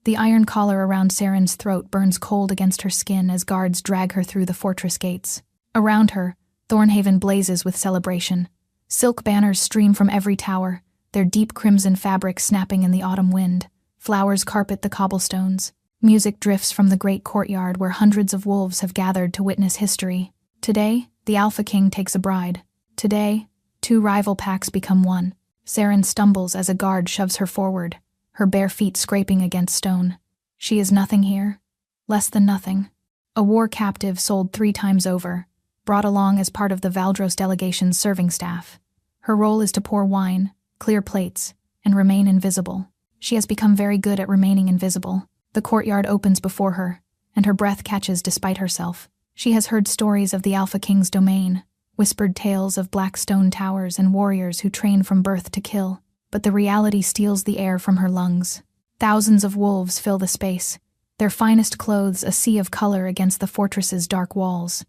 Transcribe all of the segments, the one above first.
The iron collar around Saren's throat burns cold against her skin as guards drag her through the fortress gates. Around her, Thornhaven blazes with celebration. Silk banners stream from every tower, their deep crimson fabric snapping in the autumn wind. Flowers carpet the cobblestones. Music drifts from the great courtyard where hundreds of wolves have gathered to witness history. Today, the Alpha King takes a bride. Today, two rival packs become one. Saren stumbles as a guard shoves her forward, her bare feet scraping against stone. She is nothing here. Less than nothing. A war captive sold 3 times over, brought along as part of the Valdros delegation's serving staff. Her role is to pour wine, clear plates, and remain invisible. She has become very good at remaining invisible. The courtyard opens before her, and her breath catches despite herself. She has heard stories of the Alpha King's domain, whispered tales of black stone towers and warriors who train from birth to kill, but the reality steals the air from her lungs. Thousands of wolves fill the space, their finest clothes a sea of color against the fortress's dark walls.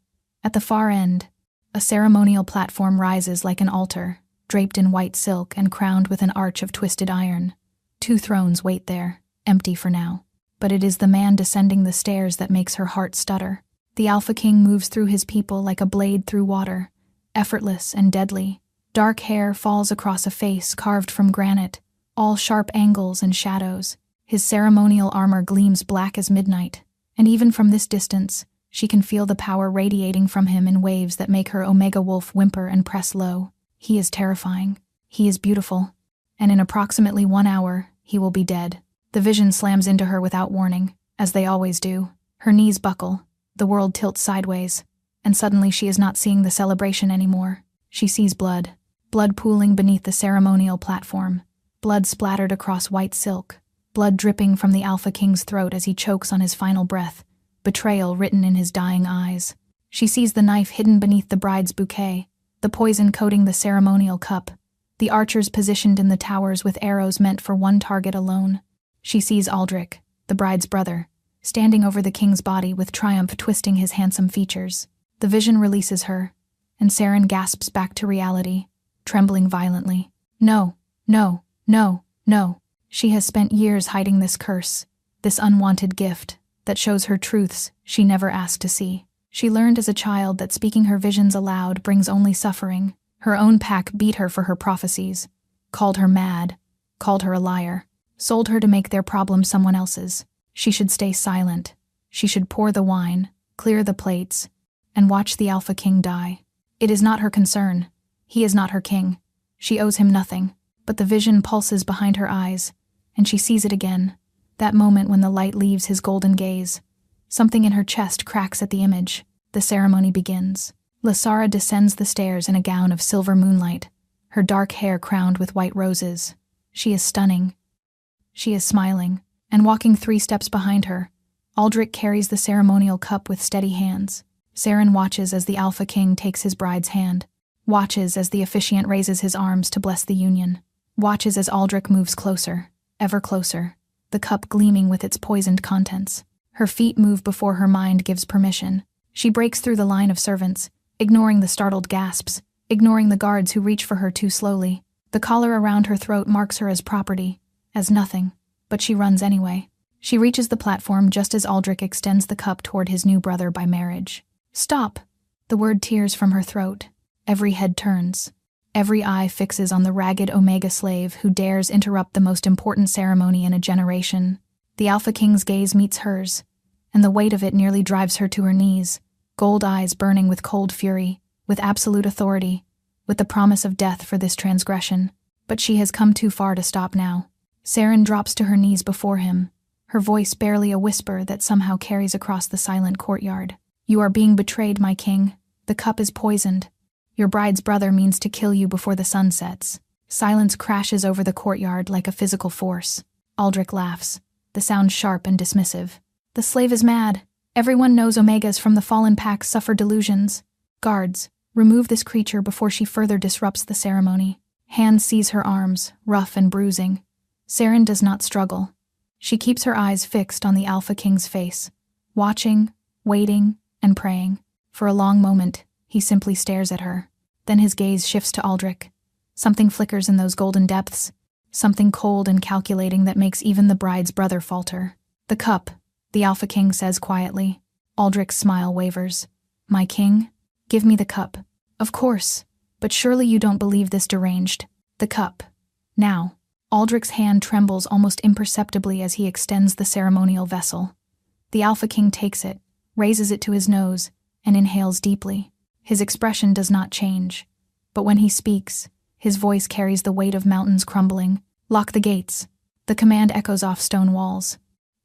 At the far end, a ceremonial platform rises like an altar, draped in white silk and crowned with an arch of twisted iron. 2 thrones wait there, empty for now. But it is the man descending the stairs that makes her heart stutter. The Alpha King moves through his people like a blade through water, effortless and deadly. Dark hair falls across a face carved from granite, all sharp angles and shadows. His ceremonial armor gleams black as midnight, and even from this distance, she can feel the power radiating from him in waves that make her Omega Wolf whimper and press low. He is terrifying. He is beautiful. And in approximately 1 hour, he will be dead. The vision slams into her without warning, as they always do. Her knees buckle, the world tilts sideways, and suddenly she is not seeing the celebration anymore. She sees blood. Blood pooling beneath the ceremonial platform. Blood splattered across white silk. Blood dripping from the Alpha King's throat as he chokes on his final breath. Betrayal written in his dying eyes. She sees the knife hidden beneath the bride's bouquet, the poison coating the ceremonial cup, the archers positioned in the towers with arrows meant for one target alone. She sees Aldrich, the bride's brother, standing over the king's body with triumph twisting his handsome features. The vision releases her, and Saren gasps back to reality, trembling violently. No, no, no, no. She has spent years hiding this curse, this unwanted gift, that shows her truths she never asked to see. She learned as a child that speaking her visions aloud brings only suffering. Her own pack beat her for her prophecies, called her mad, called her a liar, sold her to make their problem someone else's. She should stay silent. She should pour the wine, clear the plates, and watch the Alpha King die. It is not her concern. He is not her king. She owes him nothing. But the vision pulses behind her eyes, and she sees it again, that moment when the light leaves his golden gaze. Something in her chest cracks at the image. The ceremony begins. Lasara descends the stairs in a gown of silver moonlight, her dark hair crowned with white roses. She is stunning. She is smiling, and walking 3 steps behind her, Aldrich carries the ceremonial cup with steady hands. Saren watches as the Alpha King takes his bride's hand, watches as the officiant raises his arms to bless the union, watches as Aldrich moves closer, ever closer, the cup gleaming with its poisoned contents. Her feet move before her mind gives permission. She breaks through the line of servants, ignoring the startled gasps, ignoring the guards who reach for her too slowly. The collar around her throat marks her as property, as nothing, but she runs anyway. She reaches the platform just as Aldrich extends the cup toward his new brother by marriage. Stop! The word tears from her throat. Every head turns. Every eye fixes on the ragged Omega slave who dares interrupt the most important ceremony in a generation. The Alpha King's gaze meets hers, and the weight of it nearly drives her to her knees, gold eyes burning with cold fury, with absolute authority, with the promise of death for this transgression. But she has come too far to stop now. Saren drops to her knees before him, her voice barely a whisper that somehow carries across the silent courtyard. You are being betrayed, my king. The cup is poisoned. Your bride's brother means to kill you before the sun sets. Silence crashes over the courtyard like a physical force. Aldrich laughs, the sound sharp and dismissive. The slave is mad. Everyone knows Omegas from the fallen packs suffer delusions. Guards, remove this creature before she further disrupts the ceremony. Hands seize her arms, rough and bruising. Saren does not struggle. She keeps her eyes fixed on the Alpha King's face, watching, waiting, and praying. For a long moment, he simply stares at her. Then his gaze shifts to Aldrich. Something flickers in those golden depths, something cold and calculating that makes even the bride's brother falter. The cup, the Alpha King says quietly. Aldrich's smile wavers. My king? Give me the cup. Of course, but surely you don't believe this deranged. The cup. Now. Aldrich's hand trembles almost imperceptibly as he extends the ceremonial vessel. The Alpha King takes it, raises it to his nose, and inhales deeply. His expression does not change. But when he speaks, his voice carries the weight of mountains crumbling. Lock the gates. The command echoes off stone walls.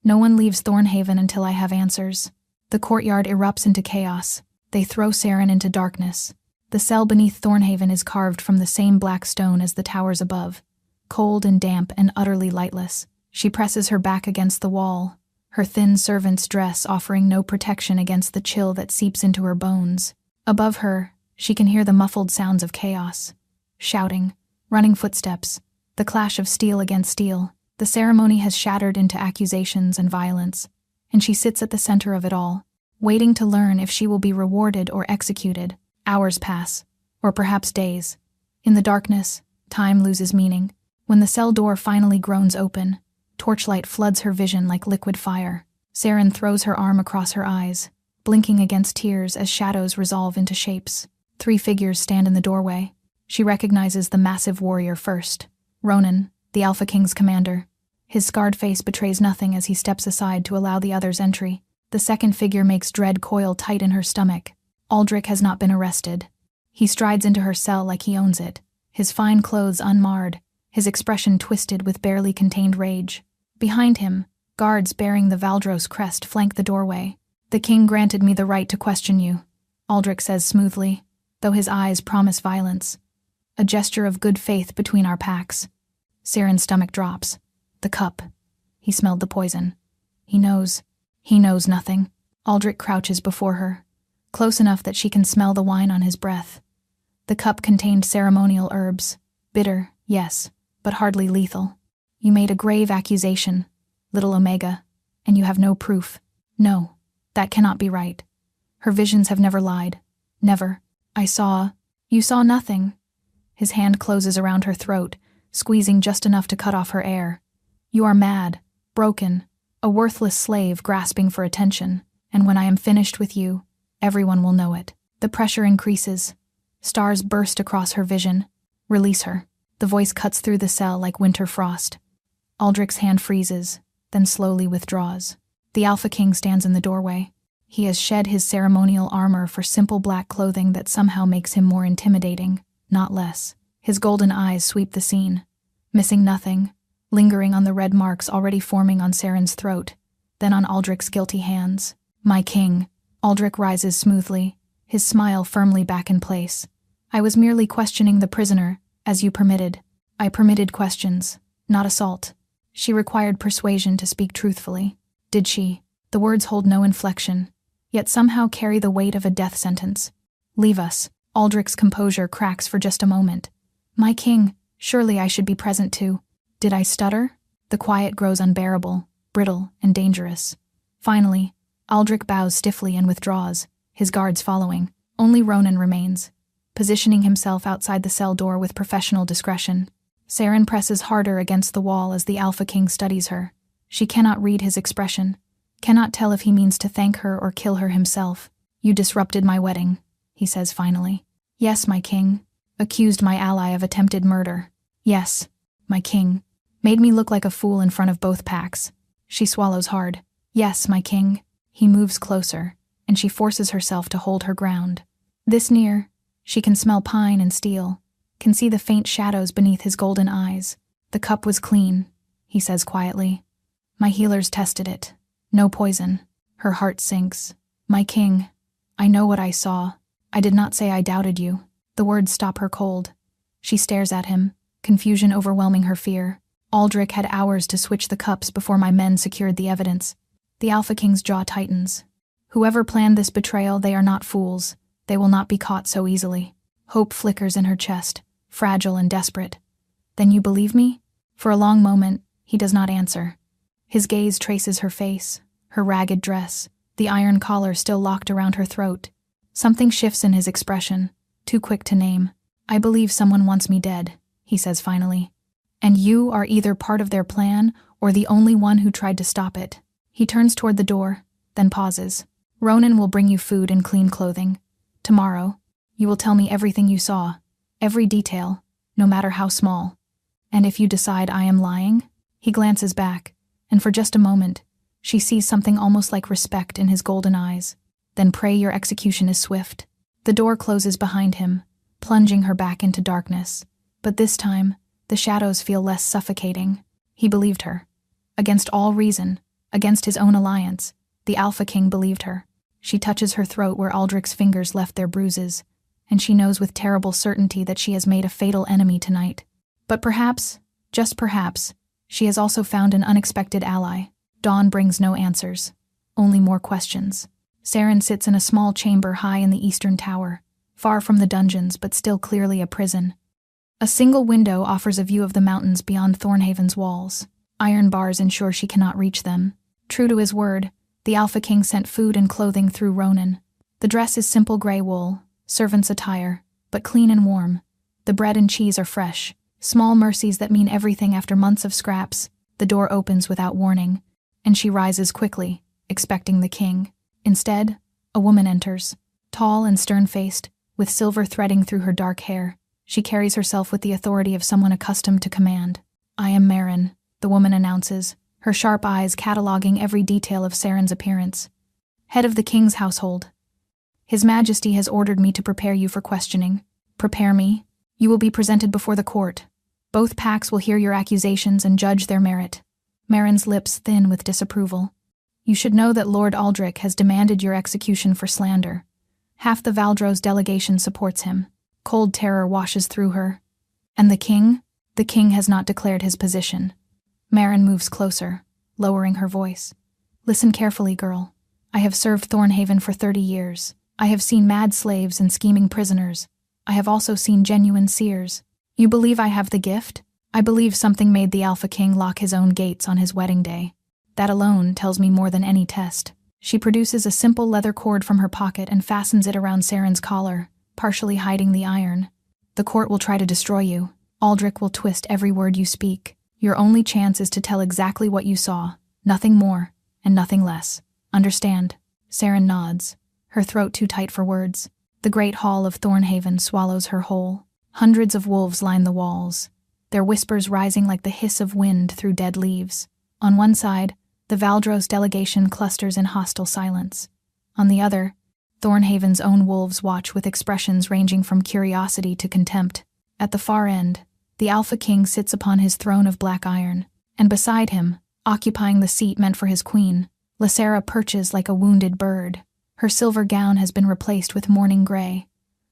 No one leaves Thornhaven until I have answers. The courtyard erupts into chaos. They throw Saren into darkness. The cell beneath Thornhaven is carved from the same black stone as the towers above. Cold and damp and utterly lightless. She presses her back against the wall, her thin servant's dress offering no protection against the chill that seeps into her bones. Above her, she can hear the muffled sounds of chaos. Shouting, running footsteps, the clash of steel against steel. The ceremony has shattered into accusations and violence, and she sits at the center of it all, waiting to learn if she will be rewarded or executed. Hours pass, or perhaps days. In the darkness, time loses meaning. When the cell door finally groans open, torchlight floods her vision like liquid fire. Saren throws her arm across her eyes, blinking against tears as shadows resolve into shapes. 3 figures stand in the doorway. She recognizes the massive warrior first. Ronan, the Alpha King's commander. His scarred face betrays nothing as he steps aside to allow the others entry. The second figure makes dread coil tight in her stomach. Aldrich has not been arrested. He strides into her cell like he owns it, his fine clothes unmarred, his expression twisted with barely contained rage. Behind him, guards bearing the Valdros crest flank the doorway. The king granted me the right to question you, Aldrich says smoothly, though his eyes promise violence. A gesture of good faith between our packs. Saren's stomach drops. The cup. He smelled the poison. He knows nothing. Aldrich crouches before her, close enough that she can smell the wine on his breath. The cup contained ceremonial herbs. Bitter, yes, but hardly lethal. You made a grave accusation, little Omega, and you have no proof. No, that cannot be right. Her visions have never lied. Never. You saw nothing. His hand closes around her throat, squeezing just enough to cut off her air. You are mad, broken, a worthless slave grasping for attention, and when I am finished with you, everyone will know it. The pressure increases. Stars burst across her vision. Release her. The voice cuts through the cell like winter frost. Aldrich's hand freezes, then slowly withdraws. The Alpha King stands in the doorway. He has shed his ceremonial armor for simple black clothing that somehow makes him more intimidating, not less. His golden eyes sweep the scene, missing nothing, lingering on the red marks already forming on Saren's throat, then on Aldrich's guilty hands. My king. Aldrich rises smoothly, his smile firmly back in place. I was merely questioning the prisoner, as you permitted. I permitted questions, not assault. She required persuasion to speak truthfully. Did she? The words hold no inflection, yet somehow carry the weight of a death sentence. Leave us. Aldrich's composure cracks for just a moment. My king, surely I should be present too. Did I stutter? The quiet grows unbearable, brittle, and dangerous. Finally, Aldrich bows stiffly and withdraws, his guards following. Only Ronan remains, positioning himself outside the cell door with professional discretion. Saren presses harder against the wall as the Alpha King studies her. She cannot read his expression, cannot tell if he means to thank her or kill her himself. You disrupted my wedding, he says finally. Yes, my king. Accused my ally of attempted murder. Yes, my king. Made me look like a fool in front of both packs. She swallows hard. Yes, my king. He moves closer, and she forces herself to hold her ground. This near, she can smell pine and steel, can see the faint shadows beneath his golden eyes. The cup was clean, he says quietly. My healers tested it. No poison. Her heart sinks. My king, I know what I saw. I did not say I doubted you. The words stop her cold. She stares at him, confusion overwhelming her fear. Aldrich had hours to switch the cups before my men secured the evidence. The Alpha King's jaw tightens. Whoever planned this betrayal, they are not fools. They will not be caught so easily. Hope flickers in her chest, fragile and desperate. Then you believe me? For a long moment, he does not answer. His gaze traces her face, her ragged dress, the iron collar still locked around her throat. Something shifts in his expression, too quick to name. I believe someone wants me dead, he says finally. And you are either part of their plan or the only one who tried to stop it. He turns toward the door, then pauses. Ronan will bring you food and clean clothing. Tomorrow, you will tell me everything you saw, every detail, no matter how small. And if you decide I am lying, he glances back, and for just a moment, she sees something almost like respect in his golden eyes. Then pray your execution is swift. The door closes behind him, plunging her back into darkness. But this time, the shadows feel less suffocating. He believed her. Against all reason, against his own alliance, the Alpha King believed her. She touches her throat where Aldrich's fingers left their bruises, and she knows with terrible certainty that she has made a fatal enemy tonight. But perhaps, just perhaps, she has also found an unexpected ally. Dawn brings no answers, only more questions. Saren sits in a small chamber high in the eastern tower, far from the dungeons but still clearly a prison. A single window offers a view of the mountains beyond Thornhaven's walls. Iron bars ensure she cannot reach them. True to his word, the Alpha King sent food and clothing through Ronan. The dress is simple gray wool, servant's attire, but clean and warm. The bread and cheese are fresh, small mercies that mean everything after months of scraps. The door opens without warning, and she rises quickly, expecting the king. Instead, a woman enters, tall and stern-faced, with silver threading through her dark hair. She carries herself with the authority of someone accustomed to command. "I am Marin," the woman announces, her sharp eyes cataloging every detail of Saren's appearance. "Head of the king's household. His Majesty has ordered me to prepare you for questioning." "Prepare me? You will be presented before the court. Both packs will hear your accusations and judge their merit." Marin's lips thin with disapproval. "You should know that Lord Aldrich has demanded your execution for slander. Half the Valdros delegation supports him." Cold terror washes through her. "And the king? The king has not declared his position." Marin moves closer, lowering her voice. "Listen carefully, girl. I have served Thornhaven for 30 years. I have seen mad slaves and scheming prisoners. I have also seen genuine seers. You believe I have the gift? I believe something made the Alpha King lock his own gates on his wedding day. That alone tells me more than any test." She produces a simple leather cord from her pocket and fastens it around Saren's collar, partially hiding the iron. "The court will try to destroy you. Aldrich will twist every word you speak. Your only chance is to tell exactly what you saw, nothing more, and nothing less. Understand?" Saren nods, her throat too tight for words. The great hall of Thornhaven swallows her whole. Hundreds of wolves line the walls, their whispers rising like the hiss of wind through dead leaves. On one side, the Valdros delegation clusters in hostile silence. On the other, Thornhaven's own wolves watch with expressions ranging from curiosity to contempt. At the far end, the Alpha King sits upon his throne of black iron, and beside him, occupying the seat meant for his queen, Lysera perches like a wounded bird. Her silver gown has been replaced with mourning gray.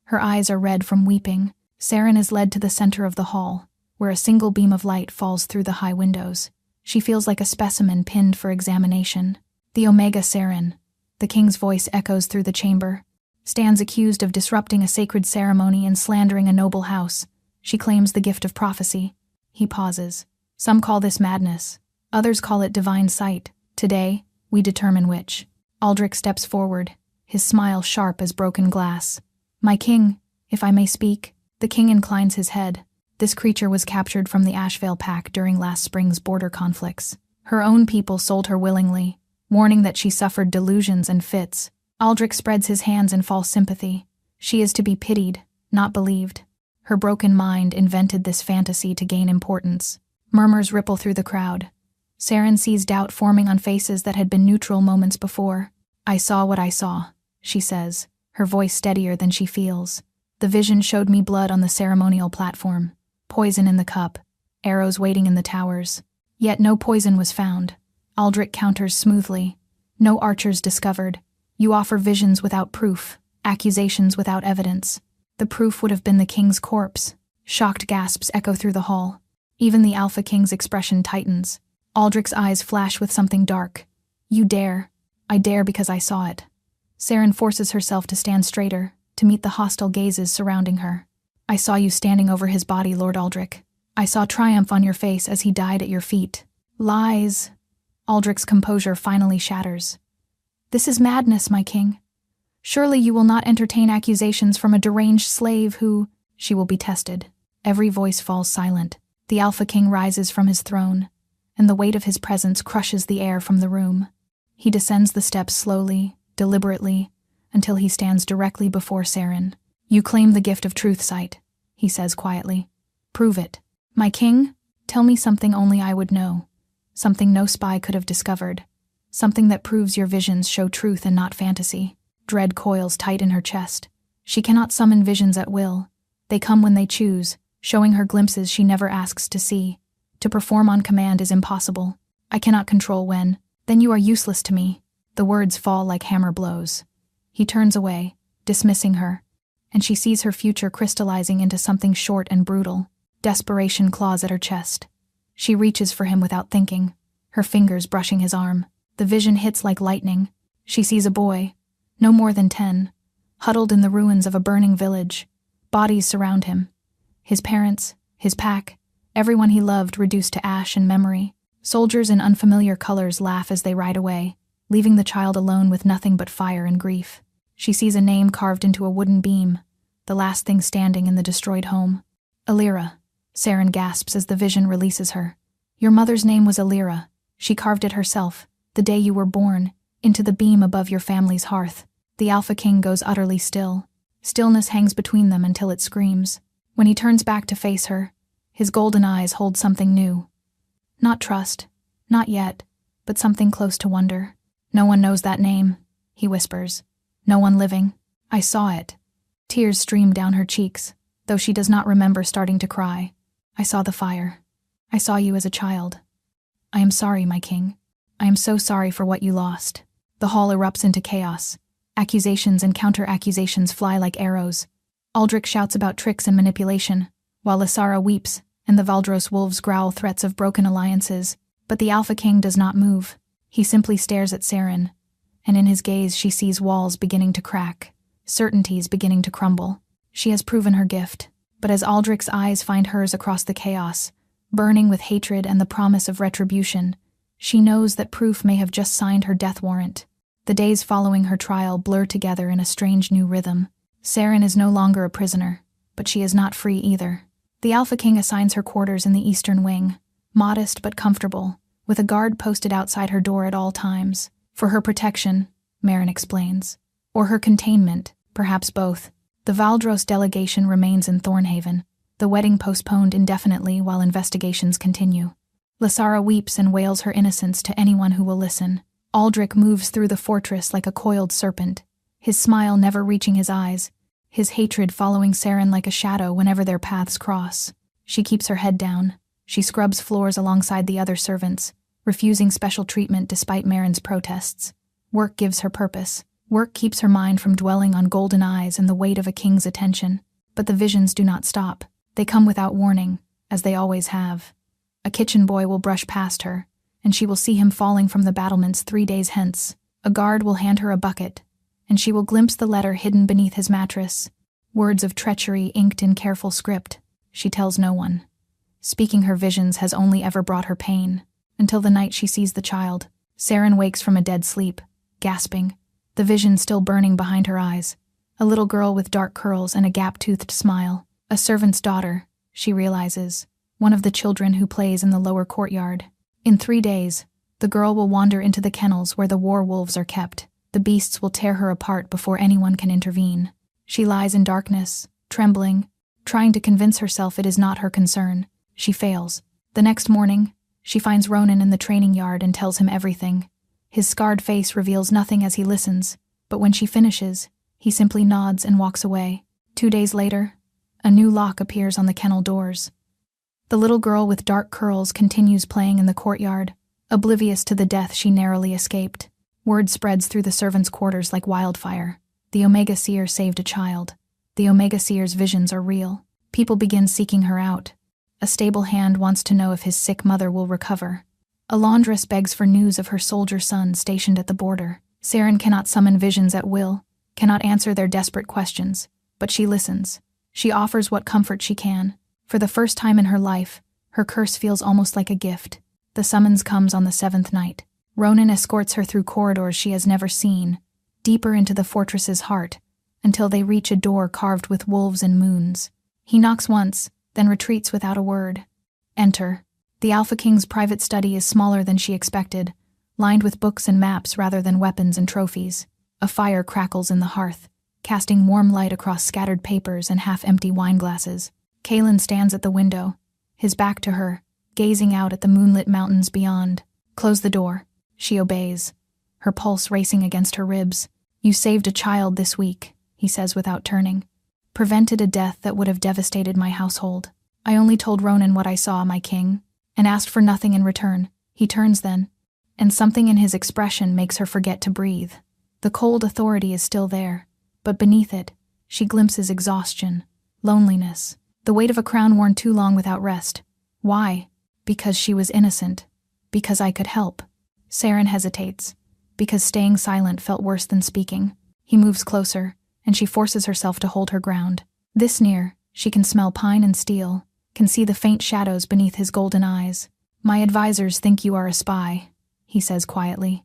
Her eyes are red from weeping. Saren is led to the center of the hall, where a single beam of light falls through the high windows. She feels like a specimen pinned for examination. The Omega Saren, the king's voice echoes through the chamber, stands accused of disrupting a sacred ceremony and slandering a noble house. She claims the gift of prophecy. He pauses. "Some call this madness. Others call it divine sight. Today, we determine which." Aldrich steps forward, his smile sharp as broken glass. "My king, if I may speak." The king inclines his head. This creature was captured from the Ashvale Pack during last spring's border conflicts. Her own people sold her willingly, warning that she suffered delusions and fits. Aldrich spreads his hands in false sympathy. She is to be pitied, not believed. Her broken mind invented this fantasy to gain importance. Murmurs ripple through the crowd. Saren sees doubt forming on faces that had been neutral moments before. "I saw what I saw," she says, her voice steadier than she feels. "The vision showed me blood on the ceremonial platform, poison in the cup, arrows waiting in the towers. Yet no poison was found." Aldrich counters smoothly. "No archers discovered. You offer visions without proof, accusations without evidence. The proof would have been the king's corpse." Shocked gasps echo through the hall. Even the Alpha King's expression tightens. Aldrich's eyes flash with something dark. "You dare." "I dare because I saw it." Saren forces herself to stand straighter, to meet the hostile gazes surrounding her. "I saw you standing over his body, Lord Aldrich. I saw triumph on your face as he died at your feet." "Lies." Aldrich's composure finally shatters. "This is madness, my king. Surely you will not entertain accusations from a deranged slave who—" She will be tested. Every voice falls silent. The Alpha King rises from his throne, and the weight of his presence crushes the air from the room. He descends the steps slowly, deliberately, until he stands directly before Saren. "You claim the gift of truth sight," he says quietly. "Prove it. My king, tell me something only I would know. Something no spy could have discovered. Something that proves your visions show truth and not fantasy." Dread coils tight in her chest. She cannot summon visions at will. They come when they choose, showing her glimpses she never asks to see. To perform on command is impossible. "I cannot control when." "Then you are useless to me." The words fall like hammer blows. He turns away, dismissing her, and she sees her future crystallizing into something short and brutal. Desperation claws at her chest. She reaches for him without thinking, her fingers brushing his arm. The vision hits like lightning. She sees a boy, no more than 10, huddled in the ruins of a burning village. Bodies surround him. His parents, his pack, everyone he loved reduced to ash and memory. Soldiers in unfamiliar colors laugh as they ride away, leaving the child alone with nothing but fire and grief. She sees a name carved into a wooden beam, the last thing standing in the destroyed home. "Alira," Saren gasps as the vision releases her. "Your mother's name was Alira. She carved it herself, the day you were born, into the beam above your family's hearth." The Alpha King goes utterly still. Stillness hangs between them until it screams. When he turns back to face her, his golden eyes hold something new. Not trust, not yet, but something close to wonder. "No one knows that name," he whispers. "No one living. I saw it." Tears stream down her cheeks, though she does not remember starting to cry. "I saw the fire. I saw you as a child. I am sorry, my king. I am so sorry for what you lost." The hall erupts into chaos. Accusations and counter-accusations fly like arrows. Aldrich shouts about tricks and manipulation, while Lysara weeps and the Valdros wolves growl threats of broken alliances. But the Alpha King does not move. He simply stares at Saren, and in his gaze she sees walls beginning to crack, certainties beginning to crumble. She has proven her gift, but as Aldrich's eyes find hers across the chaos, burning with hatred and the promise of retribution, she knows that proof may have just signed her death warrant. The days following her trial blur together in a strange new rhythm. Saren is no longer a prisoner, but she is not free either. The Alpha King assigns her quarters in the eastern wing, modest but comfortable, with a guard posted outside her door at all times. For her protection, Marin explains. Or her containment, perhaps both. The Valdros delegation remains in Thornhaven, the wedding postponed indefinitely while investigations continue. Lysara weeps and wails her innocence to anyone who will listen. Aldrich moves through the fortress like a coiled serpent, his smile never reaching his eyes, his hatred following Saren like a shadow whenever their paths cross. She keeps her head down. She scrubs floors alongside the other servants, refusing special treatment despite Marin's protests. Work gives her purpose. Work keeps her mind from dwelling on golden eyes and the weight of a king's attention. But the visions do not stop. They come without warning, as they always have. A kitchen boy will brush past her, and she will see him falling from the battlements 3 days hence. A guard will hand her a bucket, and she will glimpse the letter hidden beneath his mattress. Words of treachery inked in careful script. She tells no one. Speaking her visions has only ever brought her pain, until the night she sees the child. Saren wakes from a dead sleep, gasping, the vision still burning behind her eyes. A little girl with dark curls and a gap-toothed smile. A servant's daughter, she realizes, one of the children who plays in the lower courtyard. In 3 days, the girl will wander into the kennels where the war wolves are kept. The beasts will tear her apart before anyone can intervene. She lies in darkness, trembling, trying to convince herself it is not her concern. She fails. The next morning, she finds Ronan in the training yard and tells him everything. His scarred face reveals nothing as he listens, but when she finishes, he simply nods and walks away. 2 days later, a new lock appears on the kennel doors. The little girl with dark curls continues playing in the courtyard, oblivious to the death she narrowly escaped. Word spreads through the servants' quarters like wildfire. The Omega Seer saved a child. The Omega Seer's visions are real. People begin seeking her out. A stable hand wants to know if his sick mother will recover. A laundress begs for news of her soldier son stationed at the border. Saren cannot summon visions at will, cannot answer their desperate questions, but she listens. She offers what comfort she can. For the first time in her life, her curse feels almost like a gift. The summons comes on the 7th night. Ronan escorts her through corridors she has never seen, deeper into the fortress's heart, until they reach a door carved with wolves and moons. He knocks once, then retreats without a word. Enter. The Alpha King's private study is smaller than she expected, lined with books and maps rather than weapons and trophies. A fire crackles in the hearth, casting warm light across scattered papers and half-empty wine glasses. Kalen stands at the window, his back to her, gazing out at the moonlit mountains beyond. "Close the door." She obeys, her pulse racing against her ribs. "You saved a child this week," he says without turning. "Prevented a death that would have devastated my household. I only told Ronan what I saw, my king, and asked for nothing in return." He turns then, and something in his expression makes her forget to breathe. The cold authority is still there, but beneath it, she glimpses exhaustion, loneliness, the weight of a crown worn too long without rest. Why? Because she was innocent. Because I could help. Saren hesitates, because staying silent felt worse than speaking. He moves closer, and she forces herself to hold her ground. This near, she can smell pine and steel, can see the faint shadows beneath his golden eyes. "My advisors think you are a spy," he says quietly.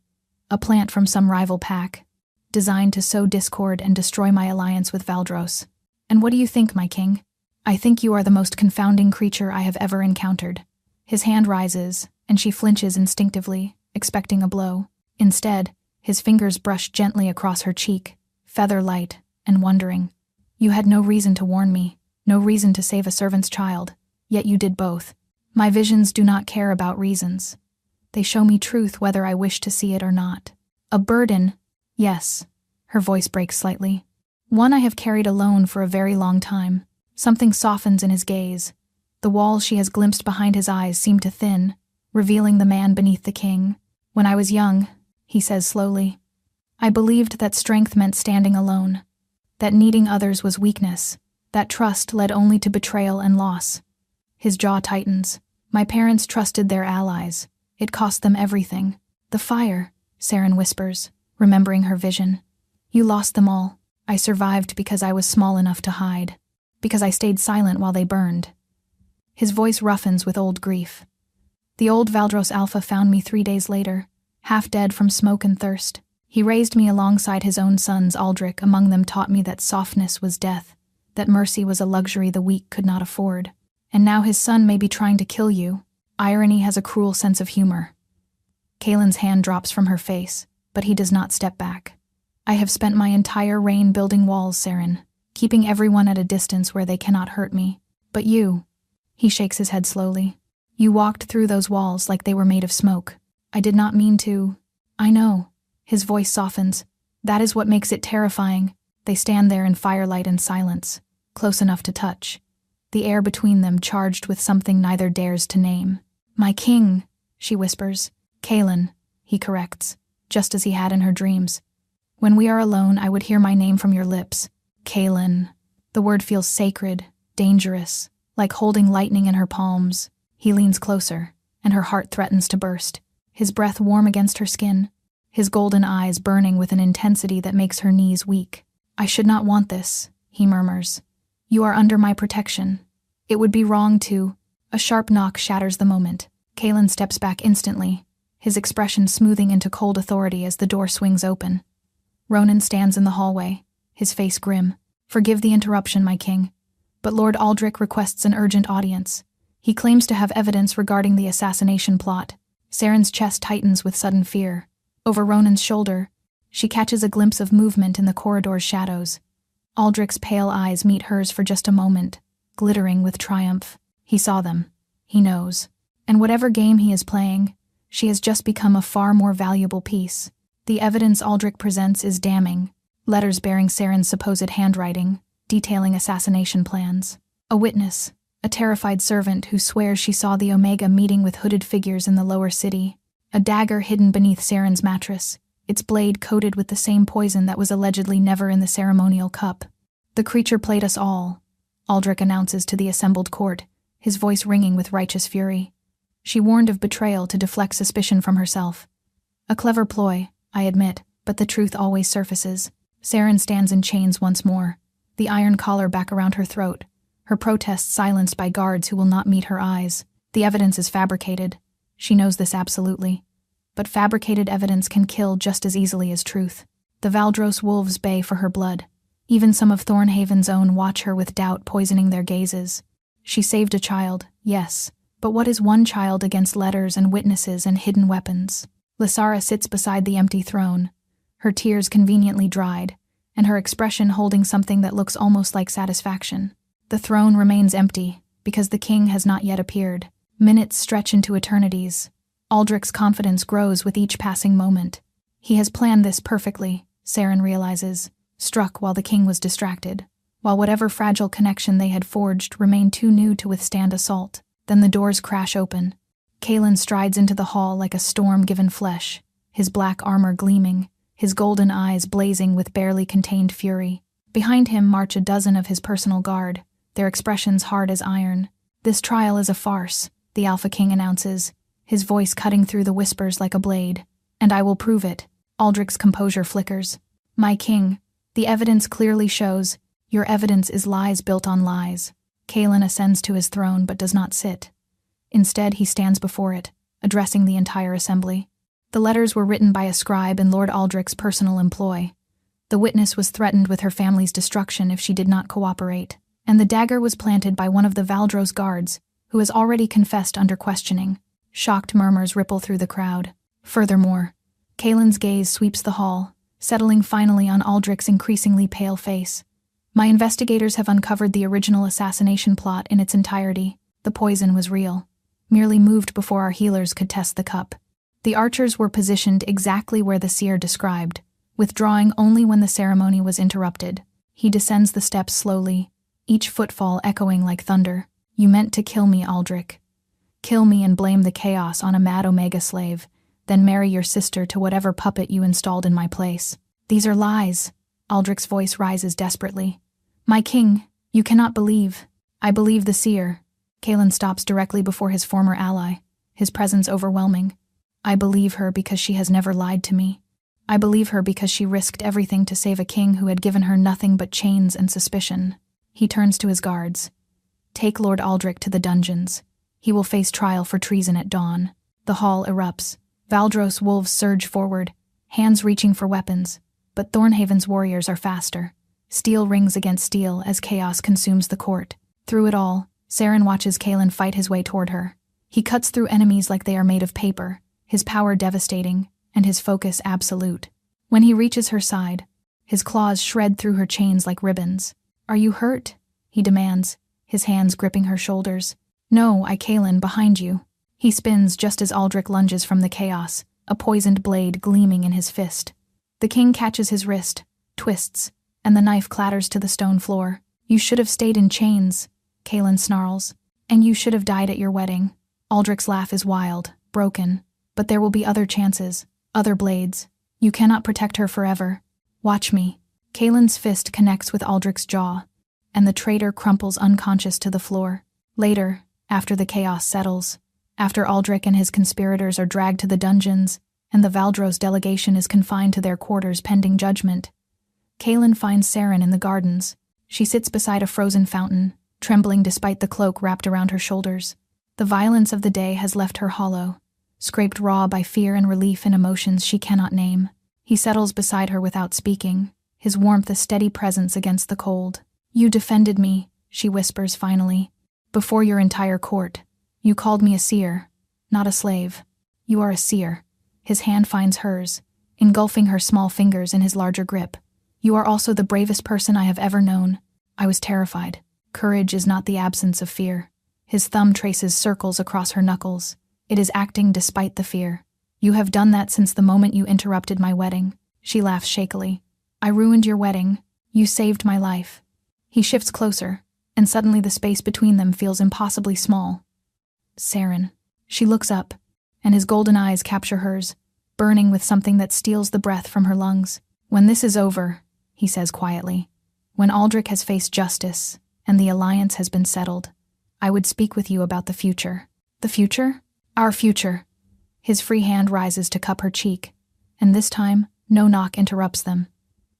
"A plant from some rival pack, designed to sow discord and destroy my alliance with Valdros. And what do you think, my king? I think you are the most confounding creature I have ever encountered." His hand rises, and she flinches instinctively, expecting a blow. Instead, his fingers brush gently across her cheek, feather-light and wondering. "You had no reason to warn me, no reason to save a servant's child, yet you did both. My visions do not care about reasons. They show me truth whether I wish to see it or not. A burden, yes," her voice breaks slightly. "One I have carried alone for a very long time." Something softens in his gaze. The walls she has glimpsed behind his eyes seem to thin, revealing the man beneath the king. "When I was young," he says slowly, "I believed that strength meant standing alone, that needing others was weakness, that trust led only to betrayal and loss." His jaw tightens. "My parents trusted their allies. It cost them everything." "The fire," Saren whispers, remembering her vision. "You lost them all. I survived because I was small enough to hide, because I stayed silent while they burned." His voice roughens with old grief. "The old Valdros Alpha found me 3 days later, half dead from smoke and thirst. He raised me alongside his own sons. Aldrich among them taught me that softness was death, that mercy was a luxury the weak could not afford. And now his son may be trying to kill you. Irony has a cruel sense of humor." Kalen's hand drops from her face, but he does not step back. "I have spent my entire reign building walls, Saren, keeping everyone at a distance where they cannot hurt me. But you," he shakes his head slowly, "you walked through those walls like they were made of smoke. I did not mean to." "I know." His voice softens. "That is what makes it terrifying." They stand there in firelight and silence, close enough to touch, the air between them charged with something neither dares to name. "My king," she whispers. "Kalen," he corrects, just as he had in her dreams. "When we are alone, I would hear my name from your lips. Kalen." The word feels sacred, dangerous, like holding lightning in her palms. He leans closer, and her heart threatens to burst, his breath warm against her skin, his golden eyes burning with an intensity that makes her knees weak. "I should not want this," he murmurs. "You are under my protection. It would be wrong to—" A sharp knock shatters the moment. Kalen steps back instantly, his expression smoothing into cold authority as the door swings open. Ronan stands in the hallway, his face grim. "Forgive the interruption, my king, but Lord Aldrich requests an urgent audience. He claims to have evidence regarding the assassination plot." Saren's chest tightens with sudden fear. Over Ronan's shoulder, she catches a glimpse of movement in the corridor's shadows. Aldrich's pale eyes meet hers for just a moment, glittering with triumph. He saw them. He knows. And whatever game he is playing, she has just become a far more valuable piece. The evidence Aldrich presents is damning. Letters bearing Saren's supposed handwriting, detailing assassination plans. A witness, a terrified servant who swears she saw the Omega meeting with hooded figures in the lower city. A dagger hidden beneath Saren's mattress, its blade coated with the same poison that was allegedly never in the ceremonial cup. "The creature played us all," Aldrich announces to the assembled court, his voice ringing with righteous fury. She warned of betrayal to deflect suspicion from herself. "A clever ploy, I admit, but the truth always surfaces." Saren stands in chains once more, the iron collar back around her throat, her protests silenced by guards who will not meet her eyes. The evidence is fabricated. She knows this absolutely. But fabricated evidence can kill just as easily as truth. The Valdros wolves bay for her blood. Even some of Thornhaven's own watch her with doubt poisoning their gazes. She saved a child, yes, but what is one child against letters and witnesses and hidden weapons? Lysara sits beside the empty throne, her tears conveniently dried, and her expression holding something that looks almost like satisfaction. The throne remains empty, because the king has not yet appeared. Minutes stretch into eternities. Aldrich's confidence grows with each passing moment. He has planned this perfectly, Saren realizes, struck while the king was distracted, while whatever fragile connection they had forged remained too new to withstand assault. Then the doors crash open. Kaelin strides into the hall like a storm-given flesh, his black armor gleaming, his golden eyes blazing with barely contained fury. Behind him march a dozen of his personal guard, their expressions hard as iron. "This trial is a farce," the Alpha King announces, his voice cutting through the whispers like a blade. "And I will prove it." Aldrich's composure flickers. "My king, the evidence clearly shows. Your evidence is lies built on lies." Kaelin ascends to his throne but does not sit. Instead, he stands before it, addressing the entire assembly. The letters were written by a scribe in Lord Aldrich's personal employ. The witness was threatened with her family's destruction if she did not cooperate, and the dagger was planted by one of the Valdros guards, who has already confessed under questioning. Shocked murmurs ripple through the crowd. Furthermore, Kaelin's gaze sweeps the hall, settling finally on Aldrich's increasingly pale face. "My investigators have uncovered the original assassination plot in its entirety. The poison was real, merely moved before our healers could test the cup. The archers were positioned exactly where the seer described, withdrawing only when the ceremony was interrupted." He descends the steps slowly, each footfall echoing like thunder. "You meant to kill me, Aldrich. Kill me and blame the chaos on a mad Omega slave, then marry your sister to whatever puppet you installed in my place. These are lies." Aldrich's voice rises desperately. "My king, you cannot believe." "I believe the seer." Kaelin stops directly before his former ally, his presence overwhelming. "I believe her because she has never lied to me. I believe her because she risked everything to save a king who had given her nothing but chains and suspicion." He turns to his guards. "Take Lord Aldrich to the dungeons. He will face trial for treason at dawn." The hall erupts. Valdros wolves surge forward, hands reaching for weapons, but Thornhaven's warriors are faster. Steel rings against steel as chaos consumes the court. Through it all, Saren watches Kaelin fight his way toward her. He cuts through enemies like they are made of paper, his power devastating, and his focus absolute. When he reaches her side, his claws shred through her chains like ribbons. "Are you hurt?" he demands, his hands gripping her shoulders. "No, Kaelin, behind you." He spins just as Aldrich lunges from the chaos, a poisoned blade gleaming in his fist. The king catches his wrist, twists, and the knife clatters to the stone floor. "You should have stayed in chains," Kaelin snarls. "And you should have died at your wedding." Aldrich's laugh is wild, broken. "But there will be other chances, other blades. You cannot protect her forever. Watch me." Kaelin's fist connects with Aldrich's jaw, and the traitor crumples unconscious to the floor. Later, after the chaos settles, after Aldrich and his conspirators are dragged to the dungeons, and the Valdros delegation is confined to their quarters pending judgment, Kaelin finds Saren in the gardens. She sits beside a frozen fountain, trembling despite the cloak wrapped around her shoulders. The violence of the day has left her hollow, scraped raw by fear and relief in emotions she cannot name. He settles beside her without speaking, his warmth a steady presence against the cold. "You defended me," she whispers finally, "before your entire court. You called me a seer, not a slave. You are a seer." His hand finds hers, engulfing her small fingers in his larger grip. "You are also the bravest person I have ever known." I was terrified. Courage is not the absence of fear. His thumb traces circles across her knuckles. It is acting despite the fear. "You have done that since the moment you interrupted my wedding." She laughs shakily. "I ruined your wedding. You saved my life." He shifts closer, and suddenly the space between them feels impossibly small. "Saren." She looks up, and his golden eyes capture hers, burning with something that steals the breath from her lungs. "When this is over," he says quietly, "when Aldrich has faced justice, and the alliance has been settled, I would speak with you about the future." "The future?" "Our future." His free hand rises to cup her cheek, and this time, no knock interrupts them.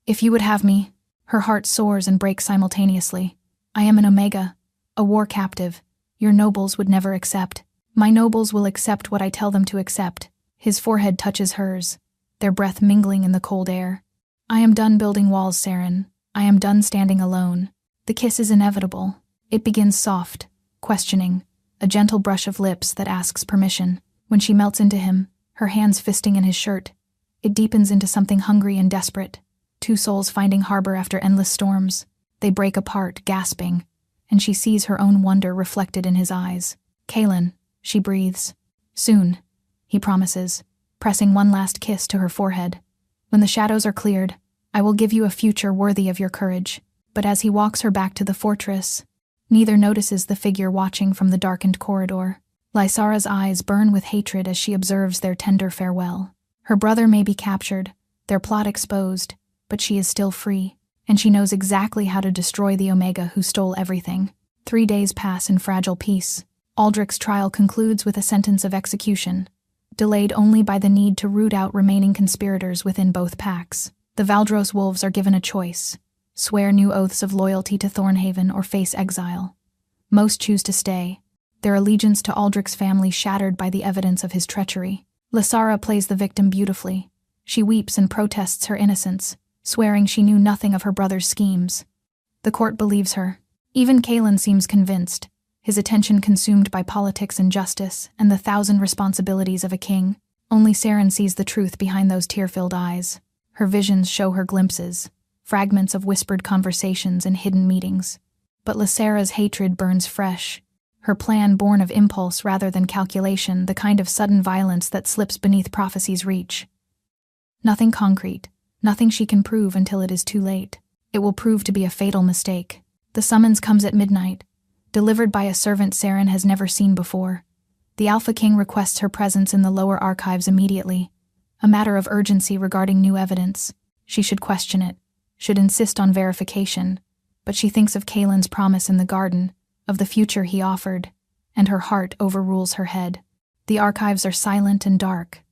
"If you would have me," her heart soars and breaks simultaneously. "I am an Omega, a war captive. Your nobles would never accept. My nobles will accept what I tell them to accept." His forehead touches hers, their breath mingling in the cold air. "I am done building walls, Saren. I am done standing alone." The kiss is inevitable. It begins soft, questioning, a gentle brush of lips that asks permission. When she melts into him, her hands fisting in his shirt. It deepens into something hungry and desperate. Two souls finding harbor after endless storms. They break apart, gasping, and she sees her own wonder reflected in his eyes. "Kaelin," she breathes. "Soon," he promises, pressing one last kiss to her forehead. "When the shadows are cleared, I will give you a future worthy of your courage." But as he walks her back to the fortress, neither notices the figure watching from the darkened corridor. Lysara's eyes burn with hatred as she observes their tender farewell. Her brother may be captured, their plot exposed, but she is still free, and she knows exactly how to destroy the Omega who stole everything. 3 days pass in fragile peace. Aldrich's trial concludes with a sentence of execution, delayed only by the need to root out remaining conspirators within both packs. The Valdros wolves are given a choice: swear new oaths of loyalty to Thornhaven or face exile. Most choose to stay, their allegiance to Aldrich's family shattered by the evidence of his treachery. Lysara plays the victim beautifully. She weeps and protests her innocence, swearing she knew nothing of her brother's schemes. The court believes her. Even Kaelin seems convinced, his attention consumed by politics and justice and the 1,000 responsibilities of a king. Only Saren sees the truth behind those tear-filled eyes. Her visions show her glimpses, fragments of whispered conversations and hidden meetings. But Lysara's hatred burns fresh, her plan born of impulse rather than calculation, the kind of sudden violence that slips beneath prophecy's reach. Nothing concrete, nothing she can prove until it is too late. It will prove to be a fatal mistake. The summons comes at midnight, delivered by a servant Saren has never seen before. The Alpha King requests her presence in the lower archives immediately, a matter of urgency regarding new evidence. She should question it, should insist on verification, but she thinks of Kaelin's promise in the garden, of the future he offered, and her heart overrules her head. The archives are silent and dark,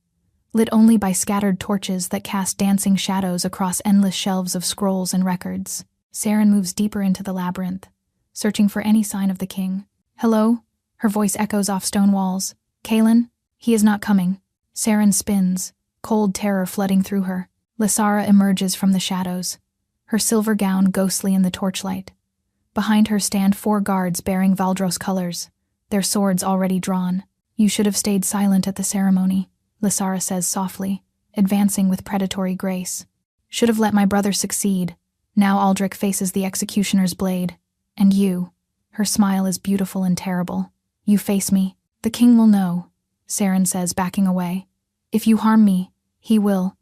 lit only by scattered torches that cast dancing shadows across endless shelves of scrolls and records. Saren moves deeper into the labyrinth, searching for any sign of the king. "Hello?" Her voice echoes off stone walls. "Kaelin? He is not coming." Saren spins, cold terror flooding through her. Lysara emerges from the shadows, her silver gown ghostly in the torchlight. Behind her stand 4 guards bearing Valdros colors, their swords already drawn. "You should have stayed silent at the ceremony," Lysara says softly, advancing with predatory grace. "Should have let my brother succeed." Now Aldrich faces the executioner's blade. "And you," her smile is beautiful and terrible, "you face me. The king will know," Saren says, backing away. "If you harm me, he will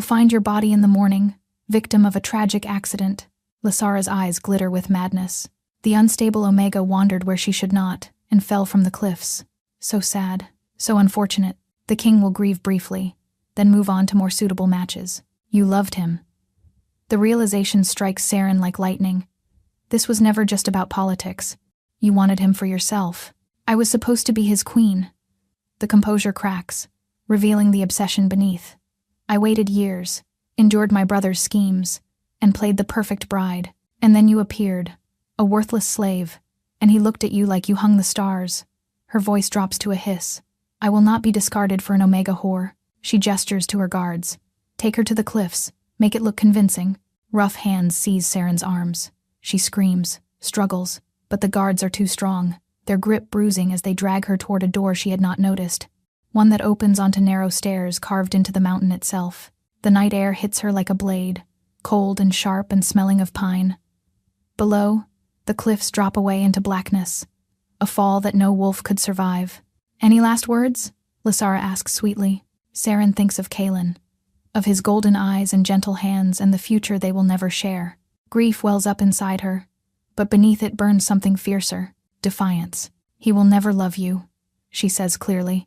find your body in the morning, victim of a tragic accident." Lysara's eyes glitter with madness. The unstable Omega wandered where she should not, and fell from the cliffs. So sad, so unfortunate. The king will grieve briefly, then move on to more suitable matches. You loved him. The realization strikes Saren like lightning. This was never just about politics. You wanted him for yourself. I was supposed to be his queen. The composure cracks, revealing the obsession beneath. I waited years, endured my brother's schemes, and played the perfect bride. And then you appeared, a worthless slave, and he looked at you like you hung the stars. Her voice drops to a hiss. "I will not be discarded for an Omega whore." She gestures to her guards. "Take her to the cliffs. Make it look convincing." Rough hands seize Saren's arms. She screams, struggles, but the guards are too strong, their grip bruising as they drag her toward a door she had not noticed, one that opens onto narrow stairs carved into the mountain itself. The night air hits her like a blade, cold and sharp and smelling of pine. Below, the cliffs drop away into blackness, a fall that no wolf could survive. "Any last words?" Lysara asks sweetly. Saren thinks of Kaelin, of his golden eyes and gentle hands and the future they will never share. Grief wells up inside her, but beneath it burns something fiercer, defiance. "He will never love you," she says clearly.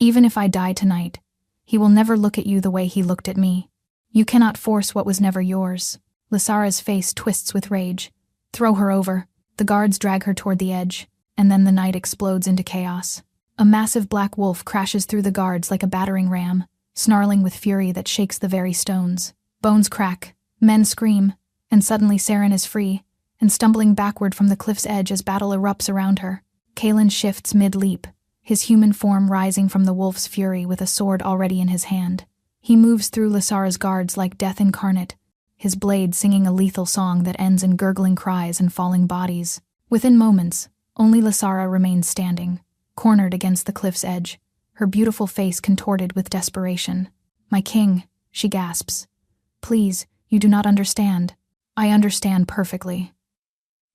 "Even if I die tonight, he will never look at you the way he looked at me. You cannot force what was never yours." Lysara's face twists with rage. "Throw her over." The guards drag her toward the edge, and then the night explodes into chaos. A massive black wolf crashes through the guards like a battering ram, snarling with fury that shakes the very stones. Bones crack, men scream, and suddenly Saren is free, and stumbling backward from the cliff's edge as battle erupts around her. Kaelin shifts mid-leap, his human form rising from the wolf's fury with a sword already in his hand. He moves through Lysara's guards like death incarnate, his blade singing a lethal song that ends in gurgling cries and falling bodies. Within moments, only Lysara remains standing, cornered against the cliff's edge, her beautiful face contorted with desperation. "My king," she gasps. "Please, you do not understand." "I understand perfectly."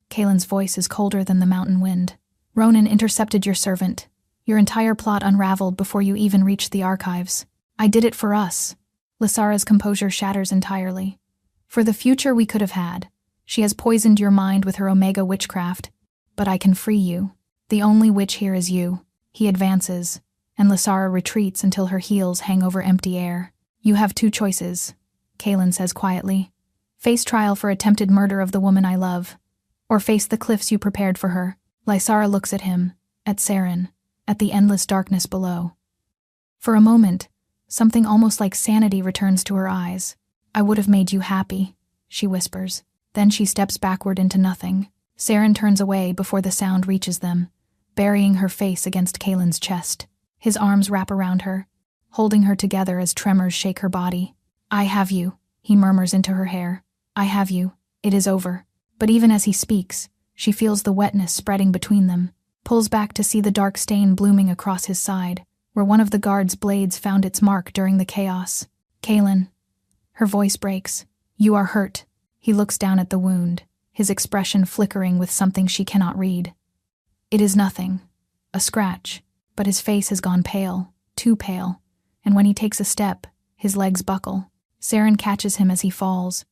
Kaelin's voice is colder than the mountain wind. "Ronan intercepted your servant. Your entire plot unraveled before you even reached the archives. I did it for us." Lysara's composure shatters entirely. "For the future we could have had. She has poisoned your mind with her Omega witchcraft. But I can free you. The only witch here is you." He advances, and Lysara retreats until her heels hang over empty air. "You have two choices," Kaelin says quietly. "Face trial for attempted murder of the woman I love, or face the cliffs you prepared for her." Lysara looks at him, at Saren, at the endless darkness below. For a moment, something almost like sanity returns to her eyes. "I would have made you happy," she whispers. Then she steps backward into nothing. Saren turns away before the sound reaches them, burying her face against Kaelin's chest. His arms wrap around her, holding her together as tremors shake her body. "I have you," he murmurs into her hair. "I have you. It is over." But even as he speaks, she feels the wetness spreading between them, pulls back to see the dark stain blooming across his side, where one of the guard's blades found its mark during the chaos. "Kaelin." Her voice breaks. "You are hurt." He looks down at the wound, his expression flickering with something she cannot read. "It is nothing. A scratch." But his face has gone pale, too pale, and when he takes a step, his legs buckle. Saren catches him as he falls,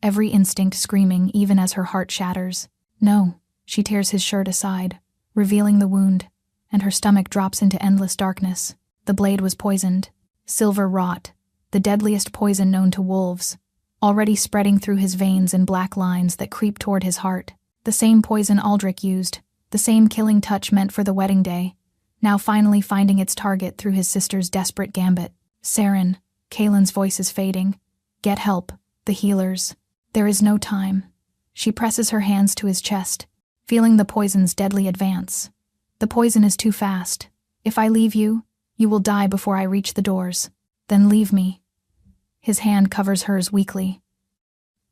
every instinct screaming even as her heart shatters. "No." She tears his shirt aside, revealing the wound, and her stomach drops into endless darkness. The blade was poisoned. Silver rot, the deadliest poison known to wolves, already spreading through his veins in black lines that creep toward his heart. The same poison Aldrich used, the same killing touch meant for the wedding day, now finally finding its target through his sister's desperate gambit. "Saren," Kaelin's voice is fading. "Get help. The healers." "There is no time." She presses her hands to his chest, feeling the poison's deadly advance. "The poison is too fast. If I leave you, you will die before I reach the doors. Then leave me." His hand covers hers weakly.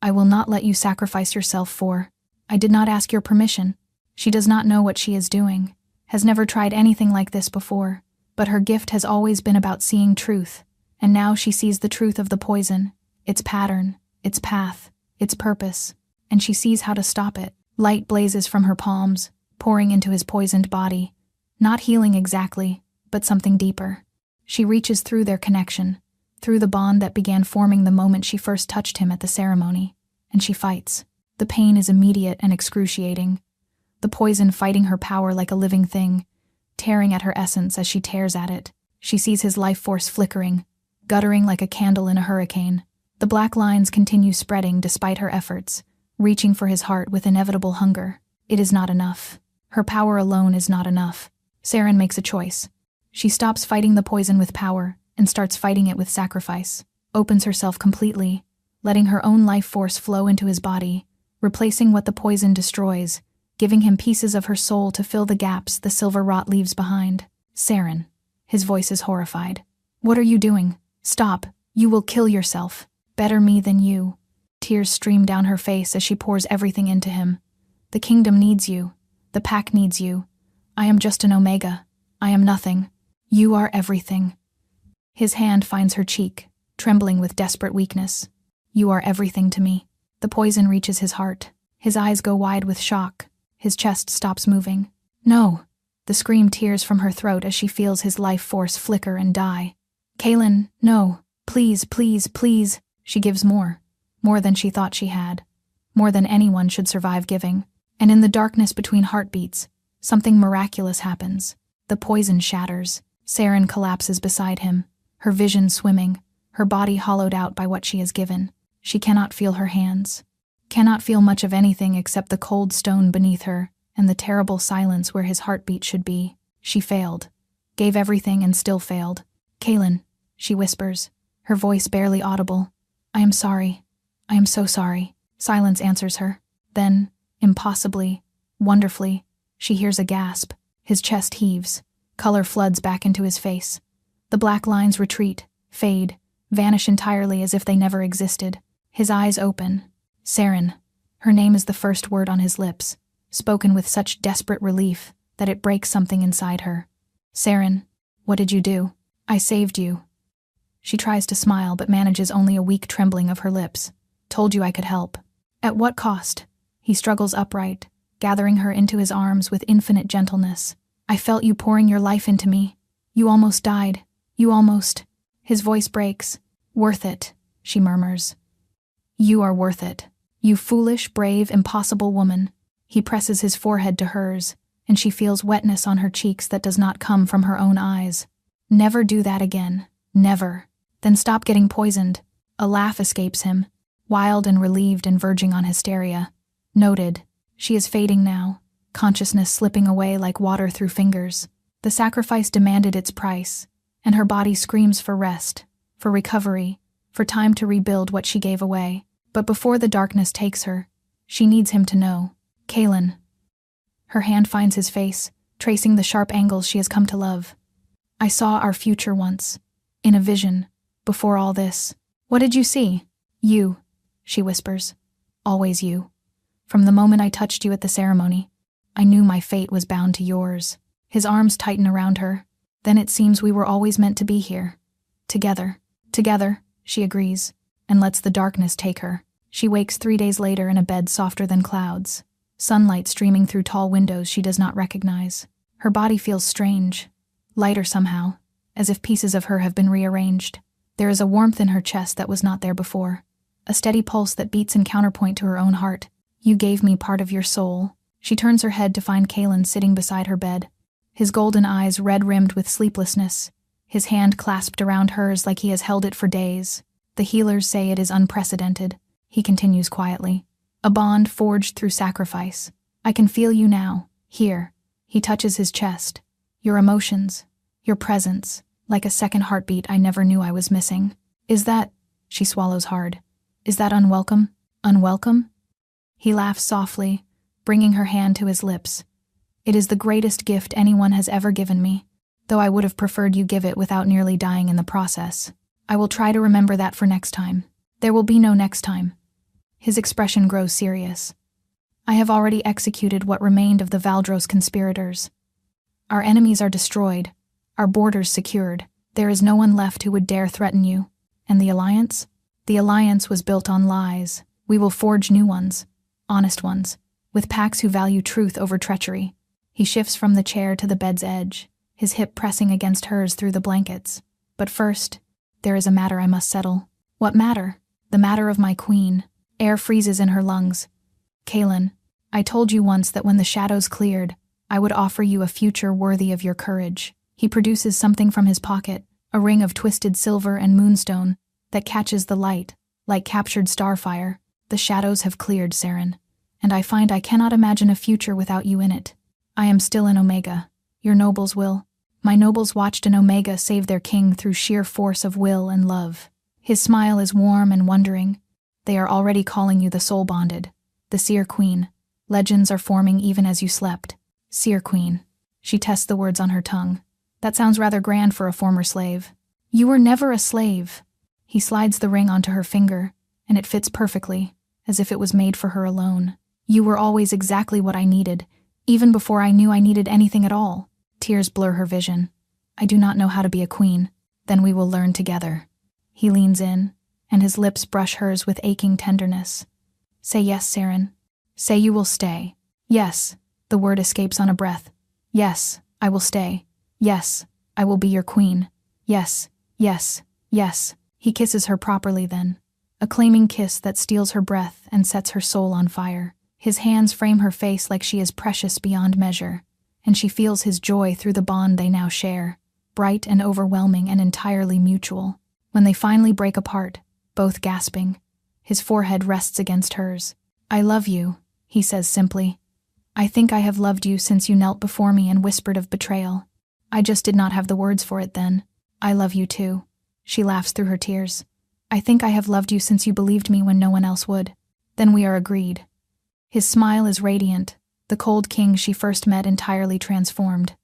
"I will not let you sacrifice yourself for. I did not ask your permission." She does not know what she is doing, has never tried anything like this before, but her gift has always been about seeing truth, and now she sees the truth of the poison, its pattern, its path, its purpose, and she sees how to stop it. Light blazes from her palms, pouring into his poisoned body, not healing exactly, but something deeper. She reaches through their connection, through the bond that began forming the moment she first touched him at the ceremony, and she fights. The pain is immediate and excruciating, the poison fighting her power like a living thing, tearing at her essence as she tears at it. She sees his life force flickering, guttering like a candle in a hurricane. The black lines continue spreading despite her efforts, reaching for his heart with inevitable hunger. It is not enough. Her power alone is not enough. Saren makes a choice. She stops fighting the poison with power and starts fighting it with sacrifice, opens herself completely, letting her own life force flow into his body, replacing what the poison destroys, giving him pieces of her soul to fill the gaps the silver rot leaves behind. "Saren." His voice is horrified. "What are you doing? Stop. You will kill yourself. Better me than you." Tears stream down her face as she pours everything into him. "The kingdom needs you. The pack needs you. I am just an Omega. I am nothing. You are everything." His hand finds her cheek, trembling with desperate weakness. "You are everything to me." The poison reaches his heart. His eyes go wide with shock. His chest stops moving. "No!" The scream tears from her throat as she feels his life force flicker and die. "Kaelin, no. Please, please, please." She gives more than she thought she had, more than anyone should survive giving. And in the darkness between heartbeats, something miraculous happens. The poison shatters. Saren collapses beside him, her vision swimming, her body hollowed out by what she has given. She cannot feel her hands, cannot feel much of anything except the cold stone beneath her and the terrible silence where his heartbeat should be. She failed, gave everything and still failed. "Kaelin," she whispers, her voice barely audible. "I am sorry. I am so sorry." Silence answers her. Then, impossibly, wonderfully, she hears a gasp. His chest heaves. Color floods back into his face. The black lines retreat, fade, vanish entirely as if they never existed. His eyes open. "Saren." Her name is the first word on his lips, spoken with such desperate relief that it breaks something inside her. "Saren, What did you do? I saved you. She tries to smile but manages only a weak trembling of her lips. Told you I could help. At what cost? He struggles upright, gathering her into his arms with infinite gentleness. I felt you pouring your life into me. You almost died. You almost... His voice breaks. Worth it, she murmurs. You are worth it. You foolish, brave, impossible woman. He presses his forehead to hers, and she feels wetness on her cheeks that does not come from her own eyes. Never do that again. Never. Then stop getting poisoned. A laugh escapes him, wild and relieved and verging on hysteria. Noted. She is fading now, consciousness slipping away like water through fingers. The sacrifice demanded its price, and her body screams for rest, for recovery, for time to rebuild what she gave away. But before the darkness takes her, she needs him to know. Kaelin. Her hand finds his face, tracing the sharp angles she has come to love. I saw our future once, in a vision, before all this. What did you see? You, she whispers. Always you. From the moment I touched you at the ceremony, I knew my fate was bound to yours. His arms tighten around her. Then it seems we were always meant to be here. Together. Together, she agrees, and lets the darkness take her. She wakes 3 days later in a bed softer than clouds, sunlight streaming through tall windows she does not recognize. Her body feels strange, lighter somehow, as if pieces of her have been rearranged. There is a warmth in her chest that was not there before, a steady pulse that beats in counterpoint to her own heart. You gave me part of your soul. She turns her head to find Kaelin sitting beside her bed, his golden eyes red-rimmed with sleeplessness, his hand clasped around hers like he has held it for days. The healers say it is unprecedented. He continues quietly. A bond forged through sacrifice. I can feel you now, here. He touches his chest. Your emotions, your presence, like a second heartbeat I never knew I was missing. Is that... She swallows hard. Is that unwelcome? Unwelcome? He laughs softly, bringing her hand to his lips. It is the greatest gift anyone has ever given me, though I would have preferred you give it without nearly dying in the process. I will try to remember that for next time. There will be no next time. His expression grows serious. I have already executed what remained of the Valdros conspirators. Our enemies are destroyed, our borders secured. There is no one left who would dare threaten you. And the alliance? The alliance was built on lies. We will forge new ones, honest ones, with packs who value truth over treachery. He shifts from the chair to the bed's edge, his hip pressing against hers through the blankets. But first, there is a matter I must settle. What matter? The matter of my queen. Air freezes in her lungs. Kaelin, I told you once that when the shadows cleared, I would offer you a future worthy of your courage. He produces something from his pocket, a ring of twisted silver and moonstone, that catches the light, like captured starfire. The shadows have cleared, Saren, and I find I cannot imagine a future without you in it. I am still an Omega. Your nobles will. My nobles watched an Omega save their king through sheer force of will and love. His smile is warm and wondering. They are already calling you the soul-bonded, the Seer Queen. Legends are forming even as you slept. Seer Queen. She tests the words on her tongue. That sounds rather grand for a former slave. You were never a slave. He slides the ring onto her finger, and it fits perfectly, as if it was made for her alone. You were always exactly what I needed, even before I knew I needed anything at all. Tears blur her vision. I do not know how to be a queen. Then we will learn together. He leans in, and his lips brush hers with aching tenderness. Say yes, Saren. Say you will stay. Yes, the word escapes on a breath. Yes, I will stay. Yes, I will be your queen. Yes, yes, yes. He kisses her properly then, a claiming kiss that steals her breath and sets her soul on fire. His hands frame her face like she is precious beyond measure, and she feels his joy through the bond they now share, bright and overwhelming and entirely mutual. When they finally break apart, both gasping, his forehead rests against hers. I love you, he says simply. I think I have loved you since you knelt before me and whispered of betrayal. I just did not have the words for it then. I love you too. She laughs through her tears. I think I have loved you since you believed me when no one else would. Then we are agreed. His smile is radiant, the cold king she first met entirely transformed.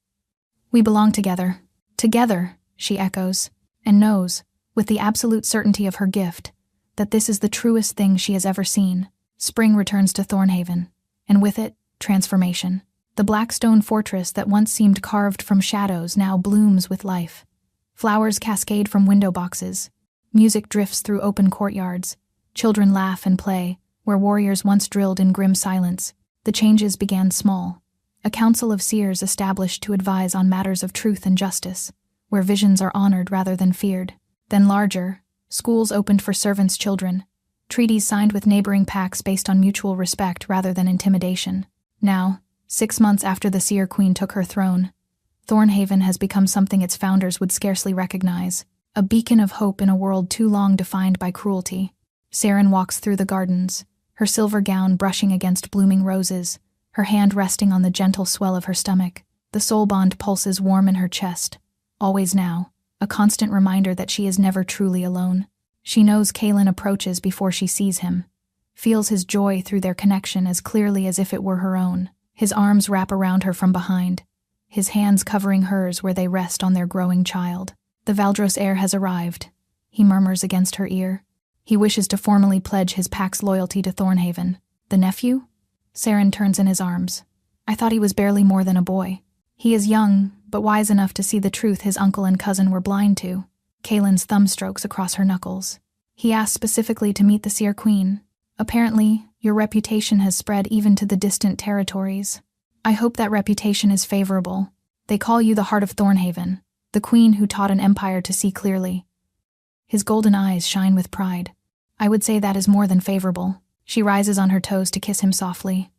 We belong together. Together, she echoes, and knows, with the absolute certainty of her gift, that this is the truest thing she has ever seen. Spring returns to Thornhaven, and with it, transformation. The black stone fortress that once seemed carved from shadows now blooms with life. Flowers cascade from window boxes. Music drifts through open courtyards. Children laugh and play, where warriors once drilled in grim silence. The changes began small. A council of seers established to advise on matters of truth and justice, where visions are honored rather than feared. Then larger, schools opened for servants' children. Treaties signed with neighboring pacts based on mutual respect rather than intimidation. Now, 6 months after the Seer Queen took her throne, Thornhaven has become something its founders would scarcely recognize, a beacon of hope in a world too long defined by cruelty. Saren walks through the gardens, her silver gown brushing against blooming roses, her hand resting on the gentle swell of her stomach. The soul bond pulses warm in her chest. Always now, a constant reminder that she is never truly alone. She knows Kalen approaches before she sees him, feels his joy through their connection as clearly as if it were her own. His arms wrap around her from behind, his hands covering hers where they rest on their growing child. The Valdros heir has arrived, he murmurs against her ear. He wishes to formally pledge his pack's loyalty to Thornhaven. The nephew? Saren turns in his arms. I thought he was barely more than a boy. He is young, but wise enough to see the truth his uncle and cousin were blind to. Kalen's thumb strokes across her knuckles. He asked specifically to meet the Seer Queen. Apparently, your reputation has spread even to the distant territories. I hope that reputation is favorable. They call you the Heart of Thornhaven, the queen who taught an empire to see clearly. His golden eyes shine with pride. I would say that is more than favorable. She rises on her toes to kiss him softly.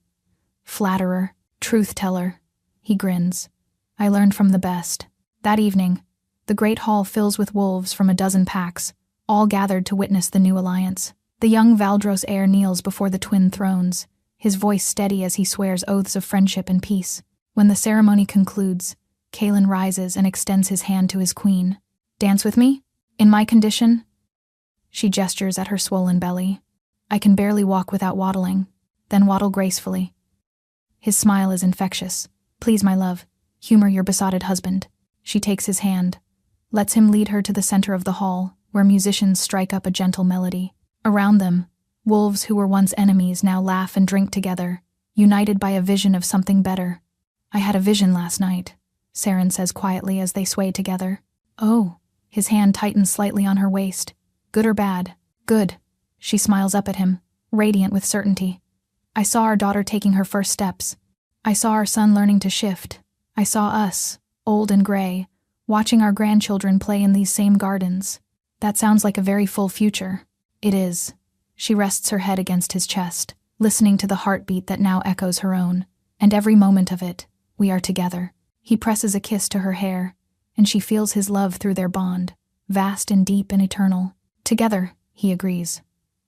Flatterer, truth-teller. He grins. I learned from the best. That evening, the great hall fills with wolves from a dozen packs, all gathered to witness the new alliance. The young Valdros heir kneels before the twin thrones, his voice steady as he swears oaths of friendship and peace. When the ceremony concludes, Kalen rises and extends his hand to his queen. Dance with me? In my condition? She gestures at her swollen belly. I can barely walk without waddling, then waddle gracefully. His smile is infectious. Please, my love, humor your besotted husband. She takes his hand, lets him lead her to the center of the hall, where musicians strike up a gentle melody. Around them, wolves who were once enemies now laugh and drink together, united by a vision of something better. I had a vision last night, Saren says quietly as they sway together. Oh, his hand tightens slightly on her waist. Good or bad? Good. She smiles up at him, radiant with certainty. I saw our daughter taking her first steps. I saw our son learning to shift. I saw us, old and gray, watching our grandchildren play in these same gardens. That sounds like a very full future. It is. She rests her head against his chest, listening to the heartbeat that now echoes her own. And every moment of it, we are together. He presses a kiss to her hair, and she feels his love through their bond, vast and deep and eternal. Together, he agrees.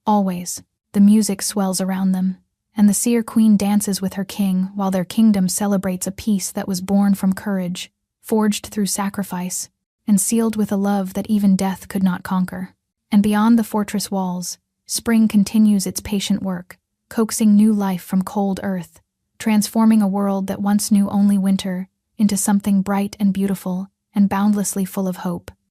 Always. The music swells around them, and the Seer Queen dances with her king while their kingdom celebrates a peace that was born from courage, forged through sacrifice, and sealed with a love that even death could not conquer. And beyond the fortress walls, spring continues its patient work, coaxing new life from cold earth, transforming a world that once knew only winter into something bright and beautiful and boundlessly full of hope.